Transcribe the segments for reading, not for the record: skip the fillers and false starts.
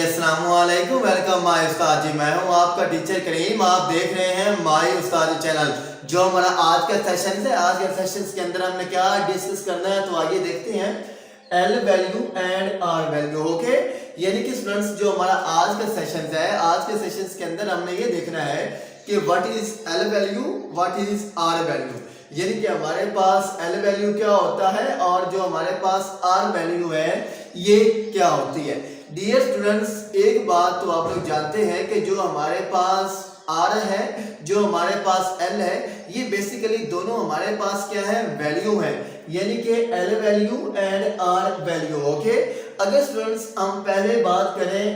अस्सलाम वालेकुम। Welcome my उस्ताद जी। मैं हूं आपका टीचर करीम। आप देख रहे हैं माय उस्ताद चैनल। जो हमारा आज का सेशन है, आज के सेशन के अंदर हमने क्या डिस्कस करना है, तो आइए देखते हैं L value and R value. Okay, यानी कि स्टूडेंट्स जो हमारा आज का सेशन है, आज के सेशन के अंदर हमने ये देखना है कि what is L value, what is R value. यानी कि हमारे पास एल वैल्यू क्या होता है और जो हमारे पास आर वैल्यू है ये क्या होती है। डियर स्टूडेंट्स, एक बात तो आप लोग जानते हैं कि जो हमारे पास आर है, जो हमारे पास एल है, ये बेसिकली दोनों हमारे पास क्या है, वैल्यू है, यानी कि L value and R value. Okay, अगर स्टूडेंट्स हम पहले बात करें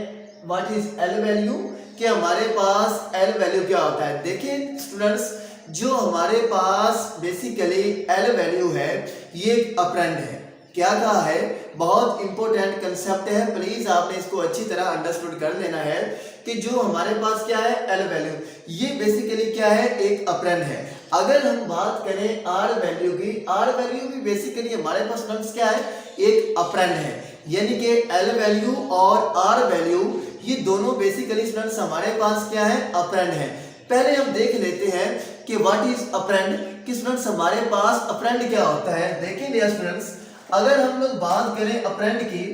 व्हाट इज एल वैल्यू, कि हमारे पास एल वैल्यू क्या होता है। देखिए स्टूडेंट्स, जो हमारे पास बेसिकली एल वैल्यू है ये एक ऑपरेंड है। क्या कहा है, बहुत इंपॉर्टेंट कंसेप्ट है, प्लीज आपने इसको अच्छी तरह अंडरस्टूड कर लेना है कि जो हमारे पास क्या है एल वैल्यू, ये बेसिकली क्या है, एक ऑपरेंड है। अगर हम बात करें आर वैल्यू की, आर वैल्यू भी बेसिकली हमारे पास स्टूडेंट्स क्या है, एक ऑपरेंड है, यानी कि एल वैल्यू और आर वैल्यू ये दोनों बेसिकली स्टूडेंट्स हमारे पास क्या है, ऑपरेंड है। पहले हम देख लेते हैं कि व्हाट इज ऑपरेंड, कि स्टूडेंट्स हमारे पास ऑपरेंड क्या होता है। देखिए डियर स्टूडेंट्स, अगर हम लोग बात करें ऑपरेंड की,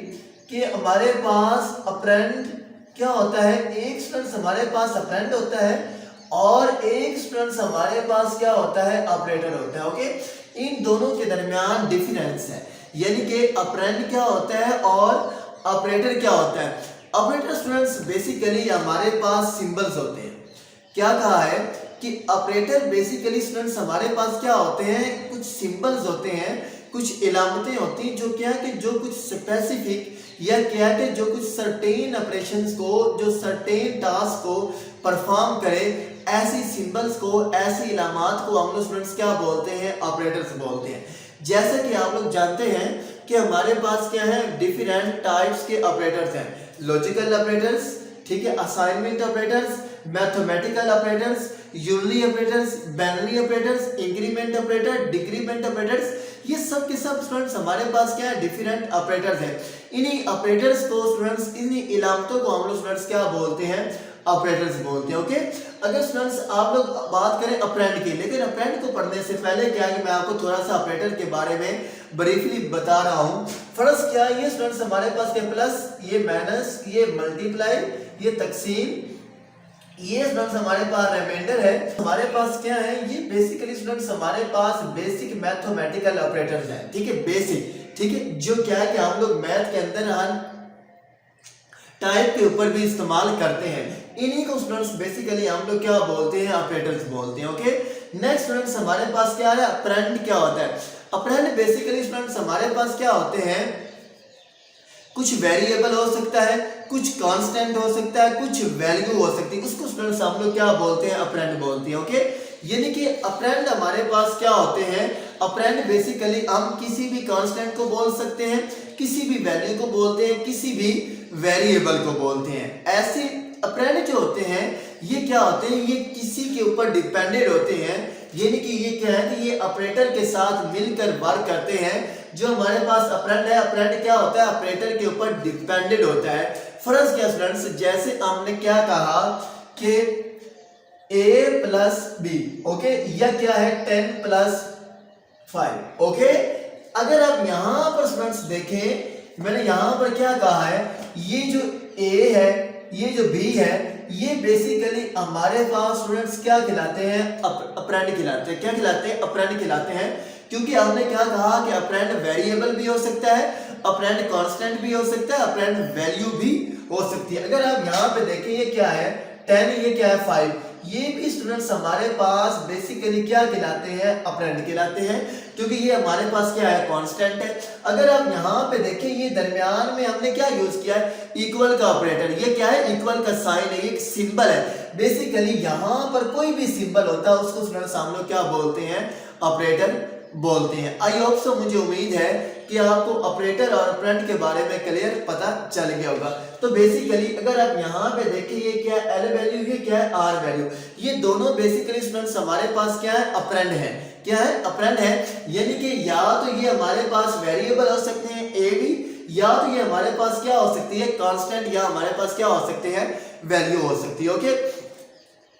कि हमारे पास ऑपरेंड क्या होता है, एक स्टूडेंट्स हमारे पास ऑपरेंड होता है और एक स्टूडेंट्स हमारे पास क्या होता है, ऑपरेटर होता है। ओके, इन दोनों के दरमियान डिफरेंस है, यानी कि ऑपरेंड क्या होता है और ऑपरेटर क्या होता है। ऑपरेटर स्टूडेंट्स बेसिकली हमारे पास सिंबल्स होते हैं। क्या कहा है कि ऑपरेटर बेसिकली स्टूडेंट्स हमारे पास क्या होते हैं, कुछ सिंबल्स होते हैं, कुछ इलामतें होती हैं, जो क्या है कि जो कुछ स्पेसिफिक या क्या है कि जो कुछ सर्टेन ऑपरेशंस को, जो सर्टेन टास्क को परफॉर्म करे, ऐसी सिंबल्स को, ऐसी इलामात को हम लोग स्टूडेंट्स क्या बोलते हैं, ऑपरेटर्स बोलते हैं। जैसे कि आप लोग जानते हैं कि हमारे पास क्या है, डिफरेंट टाइप्स के ऑपरेटर्स हैं। लॉजिकल ऑपरेटर्स, ठीक है, assignment operators, mathematical operators, unary operators, binary operators, increment operator, decrement operators, ये सब के सब स्टूडेंट्स हमारे पास क्या है, डिफरेंट ऑपरेटर्स हैं। इन्हीं ऑपरेटर्स को स्टूडेंट्स, इन्हीं इलामतों को हम लोग स्टूडेंट्स क्या बोलते हैं, ऑपरेटर्स बोलते हैं। ओके, अगर स्टूडेंट्स आप लोग बात करें ऑपरेंड की, लेकिन ऑपरेंड को पढ़ने से पहले क्या है कि मैं आपको थोड़ा सा ऑपरेटर के बारे में ब्रीफली बता रहा हूं। फर्स्ट क्या है, ये स्टूडेंट्स हमारे पास क्या, प्लस, ये माइनस, ये मल्टीप्लाई, ये तकसीम, ये स्टूडेंट्स हमारे पास रिमाइंडर है। हमारे पास क्या है, ये बेसिकली स्टूडेंट्स हमारे पास बेसिक मैथमेटिकल ऑपरेटर्स हैं, ठीक है, बेसिक, ठीक है, जो क्या है कि हम लोग मैथ के अंदर हर टाइप के ऊपर भी इस्तेमाल करते हैं। इन्हीं को स्टूडेंट्स बेसिकली हम लोग क्या बोलते हैं, ऑपरेटर्स बोलते हैं। ओके, नेक्स्ट स्टूडेंट्स हमारे पास क्या है, ऑपरेंड क्या होता है। ऑपरेंड बेसिकली स्टूडेंट्स हमारे पास क्या होते हैं, कुछ वेरिएबल हो सकता है, कुछ कांस्टेंट हो सकता है, कुछ वैल्यू हो सकती है, उसको स्टूडेंट्स हम लोग क्या बोलते हैं, ऑपरेंड बोलते हैं। ओके, यानी कि ऑपरेंड हमारे पास क्या होते हैं, ऑपरेंड बेसिकली हम किसी भी कांस्टेंट को बोल सकते हैं, किसी भी वैल्यू को बोलते हैं, किसी भी वेरिएबल को बोलते हैं। ऐसे ऑपरेंड जो होते हैं ये क्या होते हैं, ये किसी के ऊपर डिपेंडेंट होते हैं, यानी कि ये क्या है कि ये ऑपरेटर के साथ मिलकर वर्क करते हैं। जो हमारे पास ऑपरेंड है, ऑपरेंड क्या होता है, ऑपरेटर के ऊपर डिपेंडेंट होता है। फर्ज क्या स्टूडेंट्स, जैसे हमने क्या कहा कि a प्लस बी, ओके, या क्या है 10 प्लस 5। ओके, अगर आप यहां पर स्टूडेंट्स देखें, मैंने यहां पर क्या कहा है, ये जो a है, ये जो b है, ये बेसिकली हमारे पास स्टूडेंट्स क्या खिलाते हैं, ऑपरेंड खिलाते हैं। क्या खिलाते हैं, ऑपरेंड खिलाते हैं, क्योंकि हमने क्या कहा कि ऑपरेंड वेरिएबल भी हो सकता है, ऑपरेंड कांस्टेंट भी हो सकता है, ऑपरेंड वैल्यू भी हो सकती है। अगर आप यहाँ पे देखें, ये क्या है 10, ये क्या है 5, ये भी स्टूडेंट्स हमारे पास बेसिकली क्या खिलाते हैं, ऑपरेंड खिलाते हैं, क्योंकि ये हमारे पास क्या है, कांस्टेंट है। अगर आप यहाँ पे देखें, ये दरमियान में हमने क्या यूज किया है, इक्वल का ऑपरेटर, ये क्या है, इक्वल का साइन है, एक सिंबल है। बेसिकली यहाँ पर कोई भी सिंबल होता है उसको स्टूडेंट्स हम लोग क्या बोलते हैं, ऑपरेटर बोलते हैं। आई होप सो, मुझे उम्मीद है कि आपको ऑपरेटर और ऑपरेंड के बारे में क्लियर पता चल गया होगा। तो बेसिकली अगर आप यहाँ पे देखें, ये क्या है, एल वैल्यू, ये क्या है, आर वैल्यू, ये दोनों बेसिकली स्टूडेंट्स हमारे पास क्या है, ऑपरेंड है। क्या है, ऑपरेंड है, यानी कि या तो ये हमारे पास वेरिएबल हो सकते हैं, ए भी, या तो ये हमारे पास क्या हो सकती है कांस्टेंट, या हमारे पास क्या हो सकते हैं वैल्यू हो सकती है। ओके,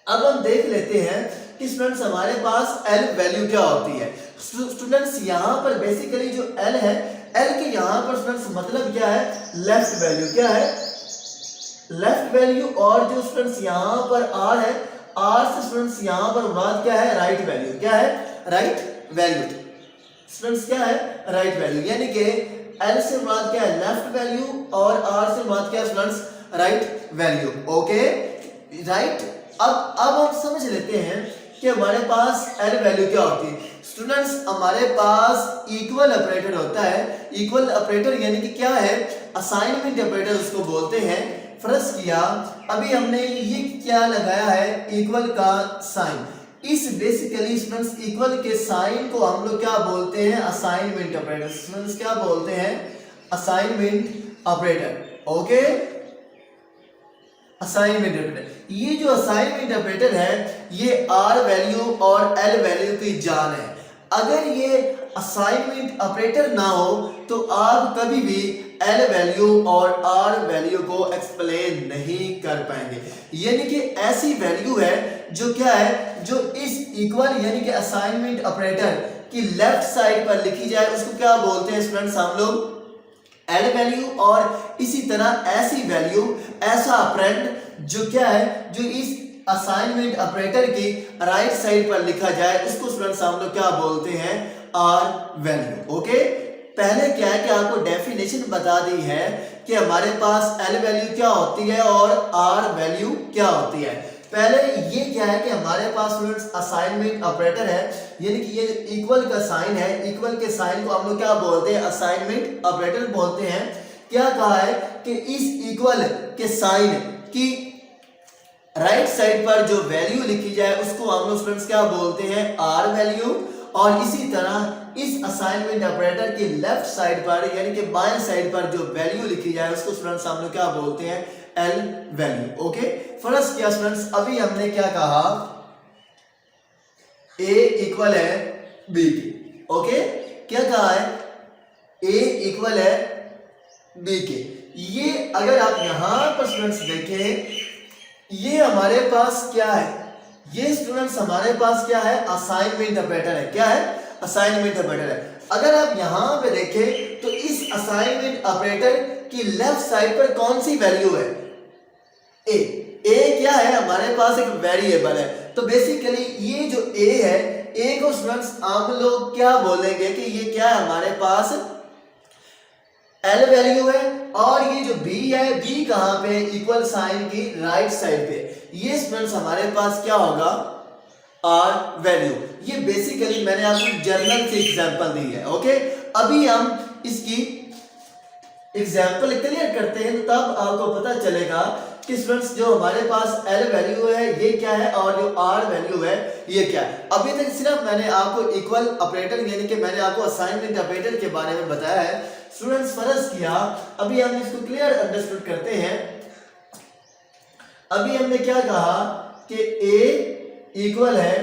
अब हम देख लेते हैं कि स्टूडेंट्स हमारे पास एल वैल्यू क्या होती है। स्टूडेंट्स यहाँ पर बेसिकली जो एल है, एल के यहाँ पर स्टूडेंट्स मतलब क्या है, लेफ्ट वैल्यू, क्या है लेफ्ट वैल्यू। और जो स्टूडेंट्स यहाँ पर आर है, आर से स्टूडेंट्स यहाँ पर मुराद क्या है, राइट वैल्यू, क्या है राइट वैल्यू। स्टूडेंट्स क्या है राइट वैल्यू, यानी कि एल से मुराद क्या है लेफ्ट वैल्यू और आर से मुराद क्या है students right value. Okay right. अब हम समझ लेते हैं कि हमारे पास एल वैल्यू क्या होती है। स्टूडेंट्स हमारे पास इक्वल ऑपरेटर होता है। इक्वल ऑपरेटर यानी कि क्या है, असाइनमेंट ऑपरेटर उसको बोलते हैं। फर्ज किया अभी हमने ये क्या लगाया है, इक्वल का साइन। इस बेसिकली स्टूडेंट्स इक्वल के साइन को हम लोग क्या बोलते हैं, असाइनमेंट ऑपरेटर। स्टूडेंट्स क्या बोलते हैं, assignment operator. Okay, assignment operator. ये जो असाइनमेंट ऑपरेटर है ये आर वैल्यू और एल वैल्यू की जान है। अगर ये असाइनमेंट ऑपरेटर ना हो तो आप कभी भी एल वैल्यू और आर वैल्यू को एक्सप्लेन नहीं कर पाएंगे। यानी कि ऐसी वैल्यू है जो क्या है, जो इस इक्वल यानी कि असाइनमेंट ऑपरेटर की लेफ्ट साइड पर लिखी जाए उसको क्या बोलते हैं स्टूडेंट्स हम लोग एल वैल्यू। और इसी तरह ऐसी वैल्यू, ऐसा ऑपरेंड जो क्या है, जो इस असाइनमेंट ऑपरेटर की राइट साइड पर लिखा जाए उसको स्टूडेंट्स हम लोग क्या बोलते हैं, आर वैल्यू। ओके, पहले क्या है कि आपको डेफिनेशन बता दी है कि हमारे पास एल वैल्यू क्या होती है और आर वैल्यू क्या होती है। पहले ये क्या है कि हमारे पास स्टूडेंट्स असाइनमेंट ऑपरेटर है, यानी कि ये इक्वल का साइन है। इक्वल के साइन को हम लोग क्या बोलते हैं, असाइनमेंट ऑपरेटर बोलते हैं। क्या कहा है कि इस इक्वल के साइन की राइट साइड पर जो वैल्यू लिखी जाए उसको हम लोग स्टूडेंट्स क्या बोलते हैं, आर वैल्यू। और इसी तरह इस असाइनमेंट ऑपरेटर की लेफ्ट साइड पर यानी कि बाएं साइड पर जो वैल्यू लिखी जाए उसको स्टूडेंट्स हम लोग क्या बोलते हैं, एल वैल्यू। ओके, फर्ज किया स्टूडेंट्स अभी हमने क्या कहा, ए इक्वल है बी के। ओके, क्या कहा है, ए इक्वल है बी के। ये अगर आप यहां पर स्टूडेंट्स देखें, ये हमारे पास क्या है, ये स्टूडेंट्स हमारे पास क्या है, असाइनमेंट ऑपरेटर है। क्या है, असाइनमेंट ऑपरेटर है। अगर आप यहां पे देखें तो इस असाइनमेंट ऑपरेटर की लेफ्ट साइड पर कौन सी वैल्यू है, ए। ए क्या है, हमारे पास एक वेरिएबल है। तो बेसिकली ये जो ए है, ए को स्टूडेंट्स हम लोग क्या बोलेंगे कि ये क्या है, हमारे पास एल वैल्यू है। और ये जो बी है, बी कहां पे, इक्वल साइन की राइट साइड पे। ये स्टूडेंट्स हमारे पास क्या होगा, आर वैल्यू। ये बेसिकली मैंने आपको जर्नल से एग्जांपल दी है। ओके, अभी हम इसकी एग्जांपल क्लियर करते हैं तब आपको पता चलेगा कि स्टूडेंट्स जो हमारे पास एल वैल्यू है ये क्या है और जो आर वैल्यू है ये क्या है। अभी तक सिर्फ मैंने आपको इक्वल ऑपरेटर यानी कि मैंने आपको असाइनमेंट ऑपरेटर के बारे में बताया है। स्टूडेंट्स फर्ज किया अभी हम इसको क्लियर अंडरस्टूड करते हैं। अभी हमने क्या कहा कि ए इक्वल है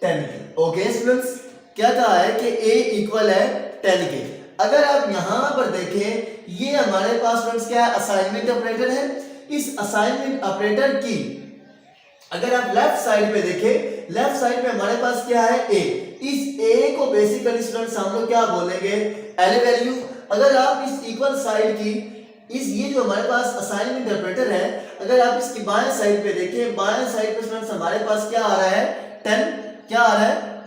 10 के। ओके स्टूडेंट्स, क्या कहा है कि ए इक्वल है 10 के। अगर आप यहां पर देखें ये हमारे पास स्टूडेंट्स क्या है, असाइनमेंट ऑपरेटर है। इस असाइनमेंट ऑपरेटर की अगर आप लेफ्ट साइड पे देखें, लेफ्ट साइड पे हमारे पास क्या है, ए। इस ए को बेसिकली स्टूडेंट्स हम लोग क्या बोलेंगे, एल वैल्यू। अगर आप इस इक्वल साइड की इस ये जो हमारे पास असाइनमेंट ऑपरेटर है, अगर आप इसकी बाएं साइड पे देखें, बाएं साइड पे स्टूडेंट्स हमारे पास क्या आ रहा है, 10। क्या आ रहा है,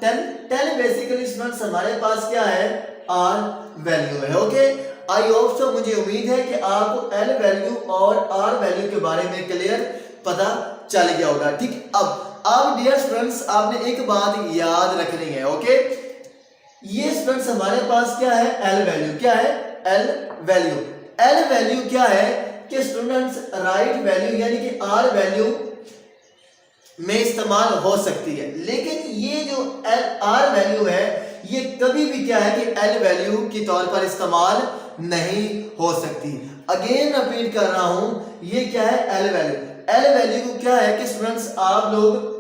10 बेसिकली स्टूडेंट्स हमारे पास क्या है, आर वैल्यू है। ओके, आई होप सो, मुझे उम्मीद है कि आपको एल वैल्यू और आर वैल्यू के बारे में क्लियर पता चल गया होगा। ठीक, अब डियर स्टूडेंट्स आपने एक बात याद रखनी है। ओके, ये स्टूडेंट्स हमारे पास क्या है, एल वैल्यू। क्या है, एल वैल्यू। एल वैल्यू क्या है कि स्टूडेंट्स राइट वैल्यू यानी कि आर वैल्यू में इस्तेमाल हो सकती है, लेकिन ये जो आर वैल्यू है ये कभी भी क्या है कि एल वैल्यू के तौर पर इस्तेमाल नहीं हो सकती। अगेन रिपीट कर रहा हूं, ये क्या है, एल वैल्यू। एल वैल्यू क्या है कि स्टूडेंट्स आप लोग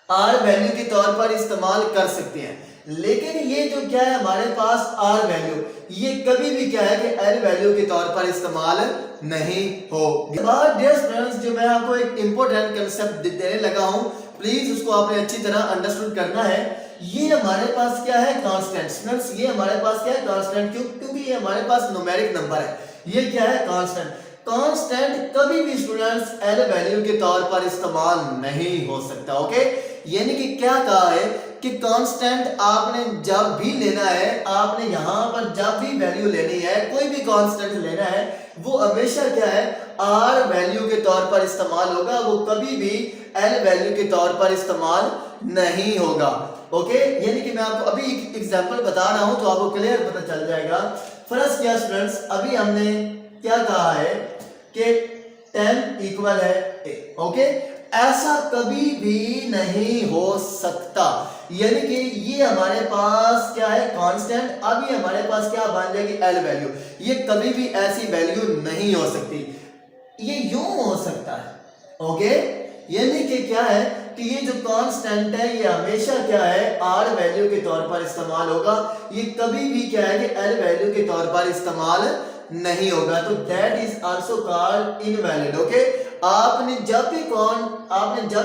आर वैल्यू के तौर पर इस्तेमाल कर सकते हैं, लेकिन ये जो क्या है हमारे पास आर वैल्यू, ये कभी भी क्या है कि एल वैल्यू के तौर पर इस्तेमाल नहीं हो। डियर स्टूडेंट्स, जो मैं आपको एक इंपॉर्टेंट कंसेप्ट देने लगा हूं, प्लीज उसको आपने अच्छी तरह अंडरस्टूड करना है। ये हमारे पास क्या है कांस्टेंट स्टूडेंट्स, ये हमारे पास क्या है कांस्टेंट, क्योंकि ये हमारे पास न्यूमेरिक नंबर है, ये क्या है कांस्टेंट। कांस्टेंट कभी भी स्टूडेंट्स एल वैल्यू के तौर पर इस्तेमाल नहीं हो सकता। ओके, यानी कि क्या कहा है कि कांस्टेंट आपने जब भी लेना है, आपने यहां पर जब भी वैल्यू लेनी है, कोई भी कांस्टेंट लेना है, वो हमेशा क्या है आर वैल्यू के तौर पर इस्तेमाल होगा, वो कभी भी एल वैल्यू के तौर पर इस्तेमाल नहीं होगा। ओके, यानी कि मैं आपको अभी एक एग्जांपल बता रहा हूं तो आपको क्लियर पता चल जाएगा। फर्स्ट क्या स्टूडेंट्स, अभी हमने क्या कहा है कि 10 इक्वल है ए। ओके, ऐसा कभी भी नहीं हो सकता, यानी कि ये हमारे पास क्या है कांस्टेंट, अभी हमारे पास क्या बन जाएगी एल वैल्यू, ये कभी भी ऐसी वैल्यू नहीं हो सकती, ये यूं हो सकता है। ओके, यानी कि क्या है कि ये जो कांस्टेंट है ये हमेशा क्या है आर वैल्यू के तौर पर इस्तेमाल होगा, ये कभी भी क्या है कि एल वैल्यू के तौर पर इस्तेमाल नहीं होगा, तो that is also called invalid. Okay, आपने जब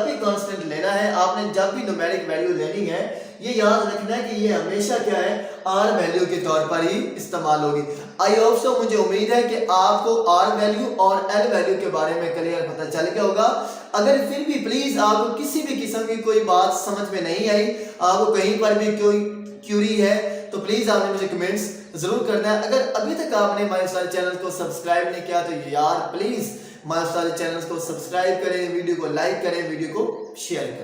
भी कांस्टेंट लेना है, आपने जब भी न्यूमेरिक वैल्यू लेनी है, ये याद रखना है कि ये हमेशा क्या है आर वैल्यू के तौर पर ही इस्तेमाल होगी। आई होप सो, मुझे उम्मीद है कि आपको आर वैल्यू और एल वैल्यू के बारे में क्लियर पता चल गया होगा। अगर फिर भी प्लीज आपको किसी भी किस्म की कोई बात समझ में नहीं आई, आपको कहीं पर भी कोई क्यूरी है, तो प्लीज आपने मुझे कमेंट्स जरूर करना है। अगर अभी तक आपने हमारे सारे चैनल को सब्सक्राइब नहीं किया तो यार प्लीज हमारे सारे चैनल को सब्सक्राइब करें, वीडियो को लाइक करें, वीडियो को शेयर करें।